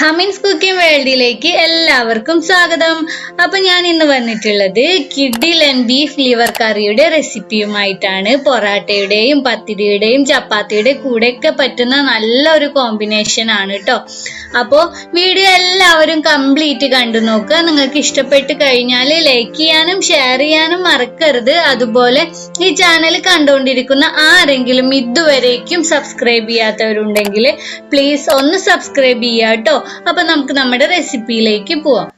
ഹമീൻസ് cooking വേൾഡിലേക്ക് എല്ലാവർക്കും സ്വാഗതം. അപ്പൊ ഞാൻ ഇന്ന് വന്നിട്ടുള്ളത് കിഡിലൻ ബീഫ് ലിവർ കറിയുടെ റെസിപ്പിയുമായിട്ടാണ്. പൊറാട്ടയുടെയും പത്തിരിയുടെയും ചപ്പാത്തിയുടെയും കൂടെയൊക്കെ പറ്റുന്ന നല്ലൊരു കോമ്പിനേഷൻ ആണ് കേട്ടോ. അപ്പോ വീഡിയോ എല്ലാവരും കംപ്ലീറ്റ് കണ്ടു നോക്കുക. നിങ്ങൾക്ക് ഇഷ്ടപ്പെട്ട് കഴിഞ്ഞാൽ ലൈക്ക് ചെയ്യാനും ഷെയർ ചെയ്യാനും മറക്കരുത്. അതുപോലെ ഈ ചാനൽ കണ്ടുകൊണ്ടിരിക്കുന്ന ആരെങ്കിലും ഇതുവരേക്കും സബ്സ്ക്രൈബ് ചെയ്യാത്തവരുണ്ടെങ്കിൽ പ്ലീസ് ഒന്ന് സബ്സ്ക്രൈബ് ചെയ്യുക കേട്ടോ. അപ്പൊ നമുക്ക് നമ്മുടെ റെസിപ്പിയിലേക്ക് പോവാം.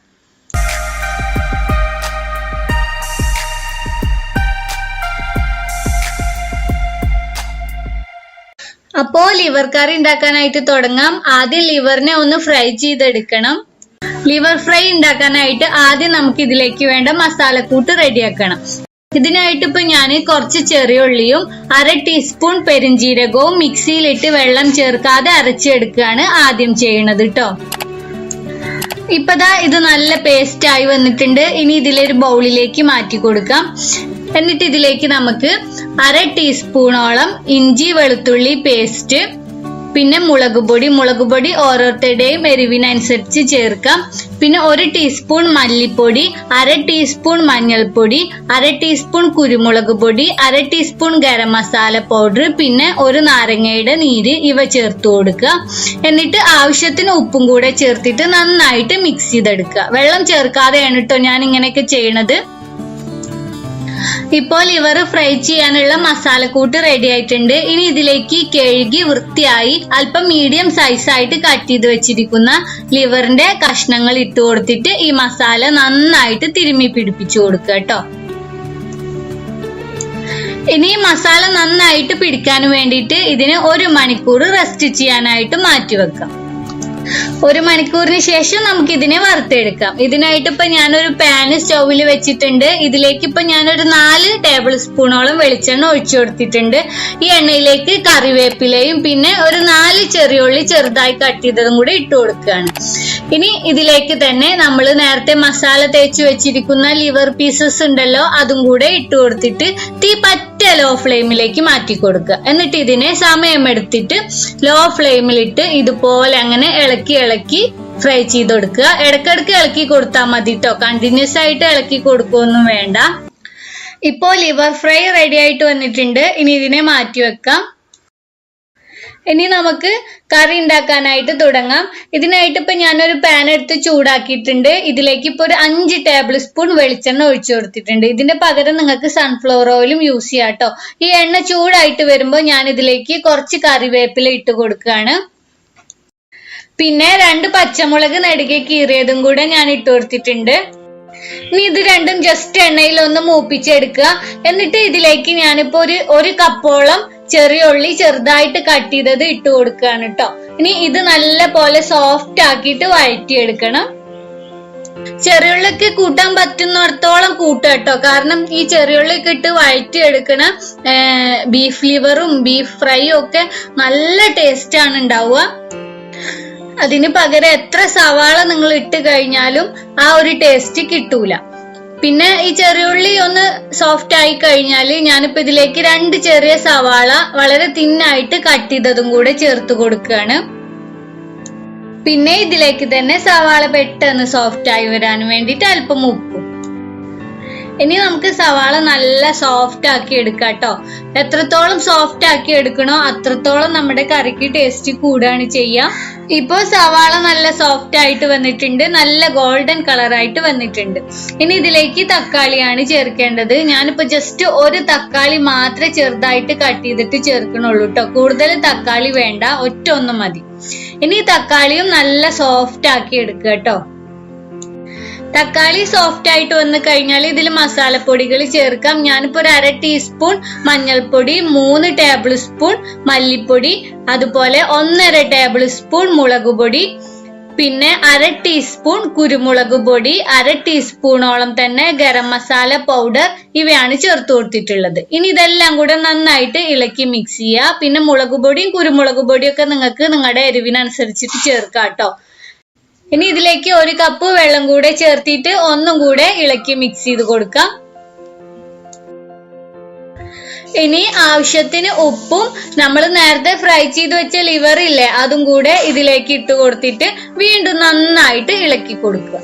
അപ്പോ ലിവർ കറി ഉണ്ടാക്കാനായിട്ട് തുടങ്ങാം. ആദ്യം ലിവറിനെ ഒന്ന് ഫ്രൈ ചെയ്തെടുക്കണം. ലിവർ ഫ്രൈ ഉണ്ടാക്കാനായിട്ട് ആദ്യം നമുക്ക് ഇതിലേക്ക് വേണ്ട മസാലക്കൂട്ട് റെഡിയാക്കണം. ഇതിനായിട്ട് ഇപ്പൊ ഞാൻ കുറച്ച് ചെറിയ ഉള്ളിയും 1/2 ടീസ്പൂൺ പെരിഞ്ജീരകവും മിക്സിയിലിട്ട് വെള്ളം ചേർക്കാതെ അരച്ചെടുക്കുകയാണ് ആദ്യം ചെയ്യണത് കേട്ടോ. ഇപ്പതാ ഇത് നല്ല പേസ്റ്റ് ആയി വന്നിട്ടുണ്ട്. ഇനി ഇതിലൊരു ബൗളിലേക്ക് മാറ്റി കൊടുക്കാം. എന്നിട്ട് ഇതിലേക്ക് നമുക്ക് 1/2 ടീസ്പൂണോളം ഇഞ്ചി വെളുത്തുള്ളി പേസ്റ്റ്, പിന്നെ മുളക് പൊടി ഓരോരുത്തരുടെയും എരിവിനനുസരിച്ച് ചേർക്കാം. പിന്നെ 1 ടീസ്പൂൺ മല്ലിപ്പൊടി, 1/2 ടീസ്പൂൺ മഞ്ഞൾപ്പൊടി, 1/2 ടീസ്പൂൺ കുരുമുളക് പൊടി, 1/2 ടീസ്പൂൺ ഗരം മസാല പൗഡർ, പിന്നെ 1 നാരങ്ങയുടെ നീര് ഇവ ചേർത്ത് കൊടുക്കുക. എന്നിട്ട് ആവശ്യത്തിന് ഉപ്പും കൂടെ ചേർത്തിട്ട് നന്നായിട്ട് മിക്സ് ചെയ്തെടുക്കുക. വെള്ളം ചേർക്കാതെയാണ് കേട്ടോ ഞാൻ ഇങ്ങനെയൊക്കെ ചെയ്യണത്. ഇപ്പോൾ ലിവർ ഫ്രൈ ചെയ്യാനുള്ള മസാലക്കൂട്ട് റെഡി ആയിട്ടുണ്ട്. ഇനി ഇതിലേക്ക് കഴുകി വൃത്തിയായി അല്പം മീഡിയം സൈസായിട്ട് കട്ട് ചെയ്ത് വെച്ചിരിക്കുന്ന ലിവറിന്റെ കഷ്ണങ്ങൾ ഇട്ട് കൊടുത്തിട്ട് ഈ മസാല നന്നായിട്ട് തിരുമ്മി പിടിപ്പിച്ചു കൊടുക്കുക കേട്ടോ. ഇനി മസാല നന്നായിട്ട് പിടിക്കാൻ വേണ്ടിയിട്ട് ഇതിന് 1 മണിക്കൂർ റെസ്റ്റ് ചെയ്യാനായിട്ട് മാറ്റി വെക്കാം. 1 മണിക്കൂറിന് ശേഷം നമുക്ക് ഇതിനെ വറുത്തെടുക്കാം. ഇതിനായിട്ട് ഇപ്പൊ ഞാനൊരു പാന് സ്റ്റൗവിൽ വെച്ചിട്ടുണ്ട്. ഇതിലേക്ക് ഇപ്പൊ ഞാനൊരു 4 ടേബിൾ സ്പൂണോളം വെളിച്ചെണ്ണ ഒഴിച്ചു കൊടുത്തിട്ടുണ്ട്. ഈ എണ്ണയിലേക്ക് കറിവേപ്പിലയും പിന്നെ ഒരു 4 ചെറിയുള്ളി ചെറുതായി കട്ട് ചെയ്തതും കൂടി ഇട്ട് കൊടുക്കുകയാണ്. ഇനി ഇതിലേക്ക് തന്നെ നമ്മൾ നേരത്തെ മസാല തേച്ച് വെച്ചിരിക്കുന്ന ലിവർ പീസസ് ഉണ്ടല്ലോ, അതും കൂടെ ഇട്ട് കൊടുത്തിട്ട് തീ പറ്റ ലോ ഫ്ലെയിമിലേക്ക് മാറ്റി കൊടുക്കുക. എന്നിട്ട് ഇതിനെ സമയമെടുത്തിട്ട് ലോ ഫ്ലെയിമിലിട്ട് ഇതുപോലെ അങ്ങനെ ഇളക്കി ഫ്രൈ ചെയ്ത് കൊടുക്കുക. ഇടക്കിടക്ക് ഇളക്കി കൊടുത്താൽ മതി കേട്ടോ. കണ്ടിന്യൂസ് ആയിട്ട് ഇളക്കി കൊടുക്കുകയൊന്നും വേണ്ട. ഇപ്പോ ലിവർ ഫ്രൈ റെഡി ആയിട്ട് വന്നിട്ടുണ്ട്. ഇനി ഇതിനെ മാറ്റി വെക്കാം. ഇനി നമുക്ക് കറി ഉണ്ടാക്കാനായിട്ട് തുടങ്ങാം. ഇതിനായിട്ട് ഇപ്പൊ ഞാനൊരു പാൻ എടുത്ത് ചൂടാക്കിയിട്ടുണ്ട്. ഇതിലേക്ക് ഇപ്പൊ ഒരു 5 ടേബിൾ സ്പൂൺ വെളിച്ചെണ്ണ ഒഴിച്ചു കൊടുത്തിട്ടുണ്ട്. ഇതിന്റെ പകരം നിങ്ങൾക്ക് സൺഫ്ലവർ ഓയിലും യൂസ് ചെയ്യാം കേട്ടോ. ഈ എണ്ണ ചൂടായിട്ട് വരുമ്പോൾ ഞാൻ ഇതിലേക്ക് കുറച്ച് കറിവേപ്പില ഇട്ട് കൊടുക്കുകയാണ്. പിന്നെ 2 പച്ചമുളക് നെടുകെ കീറിയതും കൂടെ ഞാൻ ഇട്ട് കൊടുത്തിട്ടുണ്ട്. ഇനി ഇത് രണ്ടും ജസ്റ്റ് എണ്ണയിൽ ഒന്ന് മൂപ്പിച്ചെടുക്കുക. എന്നിട്ട് ഇതിലേക്ക് ഞാനിപ്പോ ഒരു കപ്പോളം ചെറിയ ഉള്ളി ചെറുതായിട്ട് കട്ട് ചെയ്തത് ഇട്ട് കൊടുക്കുകയാണ് കേട്ടോ. ഇനി ഇത് നല്ല പോലെ സോഫ്റ്റ് ആക്കിയിട്ട് വഴറ്റിയെടുക്കണം. ചെറിയുള്ളിക്ക് കൂട്ടാൻ പറ്റുന്നിടത്തോളം കൂട്ടുക കേട്ടോ. കാരണം ഈ ചെറിയുള്ളിക്ക് ഇട്ട് വഴറ്റിയെടുക്കണ ബീഫ് ലിവറും ബീഫ് ഫ്രൈയും ഒക്കെ നല്ല ടേസ്റ്റ് ആണ് ഉണ്ടാവുക. അതിന് പകരം എത്ര സവാള നിങ്ങൾ ഇട്ട് കഴിഞ്ഞാലും ആ ഒരു ടേസ്റ്റ് കിട്ടൂല. പിന്നെ ഈ ചെറിയുള്ളി ഒന്ന് സോഫ്റ്റ് ആയി കഴിഞ്ഞാല് ഞാനിപ്പോ ഇതിലേക്ക് 2 ചെറിയ സവാള വളരെ തിന്നായിട്ട് കട്ട് ചെയ്തതും കൂടെ ചേർത്ത് കൊടുക്കുകയാണ്. പിന്നെ ഇതിലേക്ക് തന്നെ സവാള പെട്ടെന്ന് സോഫ്റ്റ് ആയി വരാൻ വേണ്ടിയിട്ട് അല്പം ഉപ്പും. ഇനി നമുക്ക് സവാള നല്ല സോഫ്റ്റ് ആക്കി എടുക്കാം കേട്ടോ. എത്രത്തോളം സോഫ്റ്റ് ആക്കി എടുക്കണോ അത്രത്തോളം നമ്മുടെ കറിക്ക് ടേസ്റ്റ് കൂടുകയാണ് ചെയ്യാം. ഇപ്പോ സവാള നല്ല സോഫ്റ്റ് ആയിട്ട് വന്നിട്ടുണ്ട്. നല്ല ഗോൾഡൻ കളർ ആയിട്ട് വന്നിട്ടുണ്ട്. ഇനി ഇതിലേക്ക് തക്കാളിയാണ് ചേർക്കേണ്ടത്. ഞാനിപ്പോ ജസ്റ്റ് 1 തക്കാളി മാത്രമേ ചെറുതായിട്ട് കട്ട് ചെയ്തിട്ട് ചേർക്കണുള്ളൂ കേട്ടോ. കൂടുതൽ തക്കാളി വേണ്ട, ഒറ്റ ഒന്ന് മതി. ഇനി തക്കാളിയും നല്ല സോഫ്റ്റ് ആക്കി എടുക്കുക കേട്ടോ. തക്കാളി സോഫ്റ്റ് ആയിട്ട് വന്നു കഴിഞ്ഞാൽ ഇതിൽ മസാലപ്പൊടികൾ ചേർക്കാം. ഞാനിപ്പോ ഒരു 1/2 ടീസ്പൂൺ മഞ്ഞൾപ്പൊടി, 3 ടേബിൾ സ്പൂൺ മല്ലിപ്പൊടി, അതുപോലെ 1.5 ടേബിൾ സ്പൂൺ മുളക് പൊടി, പിന്നെ 1/2 ടീസ്പൂൺ കുരുമുളക് പൊടി, 1/2 ടീസ്പൂണോളം തന്നെ ഗരം മസാല പൗഡർ ഇവയാണ് ചേർത്ത് കൊടുത്തിട്ടുള്ളത്. ഇനി ഇതെല്ലാം കൂടെ നന്നായിട്ട് ഇളക്കി മിക്സ് ചെയ്യുക. പിന്നെ മുളക് പൊടിയും കുരുമുളക് പൊടിയും ഒക്കെ നിങ്ങൾക്ക് നിങ്ങളുടെ എരിവിനനുസരിച്ചിട്ട് ചേർക്കാം കേട്ടോ. ഇനി ഇതിലേക്ക് 1 കപ്പ് വെള്ളം കൂടെ ചേർത്തിട്ട് ഒന്നും കൂടെ ഇളക്കി മിക്സ് ചെയ്ത് കൊടുക്കാം. ഇനി ആവശ്യത്തിന് ഉപ്പും നമ്മൾ നേരത്തെ ഫ്രൈ ചെയ്ത് വെച്ച ലിവർ ഇല്ലേ അതും കൂടെ ഇതിലേക്ക് ഇട്ട് കൊടുത്തിട്ട് വീണ്ടും നന്നായിട്ട് ഇളക്കി കൊടുക്കുക.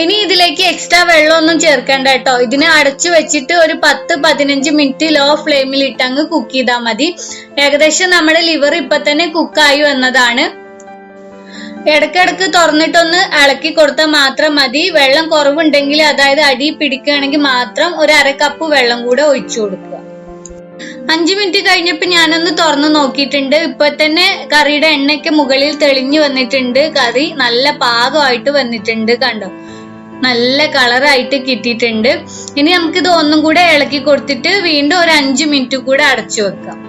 ഇനി ഇതിലേക്ക് എക്സ്ട്രാ വെള്ളമൊന്നും ചേർക്കണ്ട കേട്ടോ. ഇതിനെ അടച്ചു വെച്ചിട്ട് ഒരു 10-15 മിനിറ്റ് ലോ ഫ്ലെയിമിൽ ഇട്ട് അങ്ങ് കുക്ക് ചെയ്താൽ മതി. ഏകദേശം നമ്മുടെ ലിവർ ഇപ്പൊ തന്നെ കുക്കായി വന്നതാണ്. ഇടക്കിടക്ക് തുറന്നിട്ടൊന്ന് ഇളക്കി കൊടുത്താൽ മാത്രം മതി. വെള്ളം കുറവുണ്ടെങ്കിൽ, അതായത് അടി പിടിക്കുകയാണെങ്കിൽ മാത്രം ഒരു 1/2 കപ്പ് വെള്ളം കൂടെ ഒഴിച്ചു കൊടുക്കുക. 5 മിനിറ്റ് കഴിഞ്ഞപ്പോ ഞാനൊന്ന് തുറന്നു നോക്കിയിട്ടുണ്ട്. ഇപ്പൊ തന്നെ കറിയുടെ എണ്ണയ്ക്ക് മുകളിൽ തെളിഞ്ഞു വന്നിട്ടുണ്ട്. കറി നല്ല പാകമായിട്ട് വന്നിട്ടുണ്ട്. കണ്ടോ, നല്ല കളറായിട്ട് കിട്ടിയിട്ടുണ്ട്. ഇനി നമുക്കിത് ഒന്നും കൂടെ ഇളക്കി കൊടുത്തിട്ട് വീണ്ടും ഒരു 5 മിനിറ്റ് കൂടെ അടച്ചു വെക്കാം.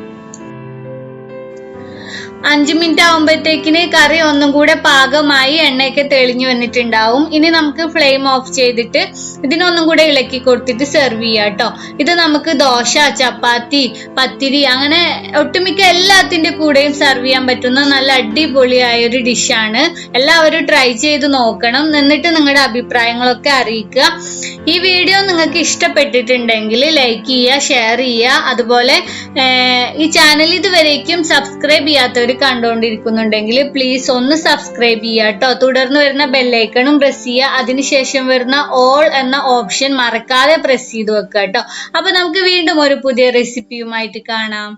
5 മിനിറ്റ് ആവുമ്പോഴത്തേക്കിന് കറി ഒന്നും കൂടെ പാകമായി എണ്ണയൊക്കെ തെളിഞ്ഞു വന്നിട്ടുണ്ടാവും. ഇനി നമുക്ക് ഫ്ലെയിം ഓഫ് ചെയ്തിട്ട് ഇതിനൊന്നും കൂടെ ഇളക്കി കൊടുത്തിട്ട് സെർവ് ചെയ്യാം കേട്ടോ. ഇത് നമുക്ക് ദോശ, ചപ്പാത്തി, പത്തിരി അങ്ങനെ ഒട്ടുമിക്ക എല്ലാത്തിന്റെ കൂടെയും സെർവ് ചെയ്യാൻ പറ്റുന്ന നല്ല അടിപൊളിയായ ഒരു ഡിഷാണ്. എല്ലാവരും ട്രൈ ചെയ്ത് നോക്കണം. എന്നിട്ട് നിങ്ങളുടെ അഭിപ്രായങ്ങളൊക്കെ അറിയിക്കുക. ഈ വീഡിയോ നിങ്ങൾക്ക് ഇഷ്ടപ്പെട്ടിട്ടുണ്ടെങ്കിൽ ലൈക്ക് ചെയ്യുക, ഷെയർ ചെയ്യുക. അതുപോലെ ഈ ചാനൽ ഇതുവരേക്കും സബ്സ്ക്രൈബ് ചെയ്യാത്തവർ കണ്ടുകൊണ്ടിരിക്കുന്നുണ്ടെങ്കിൽ പ്ലീസ് ഒന്ന് സബ്സ്ക്രൈബ് ചെയ്യുക കേട്ടോ. തുടർന്ന് വരുന്ന ബെല്ലൈക്കണും പ്രസ് ചെയ്യുക. അതിനുശേഷം വരുന്ന ഓൾ എന്ന ഓപ്ഷൻ മറക്കാതെ പ്രസ് ചെയ്ത് വെക്കുക കേട്ടോ. അപ്പൊ നമുക്ക് വീണ്ടും ഒരു പുതിയ റെസിപ്പിയുമായിട്ട് കാണാം.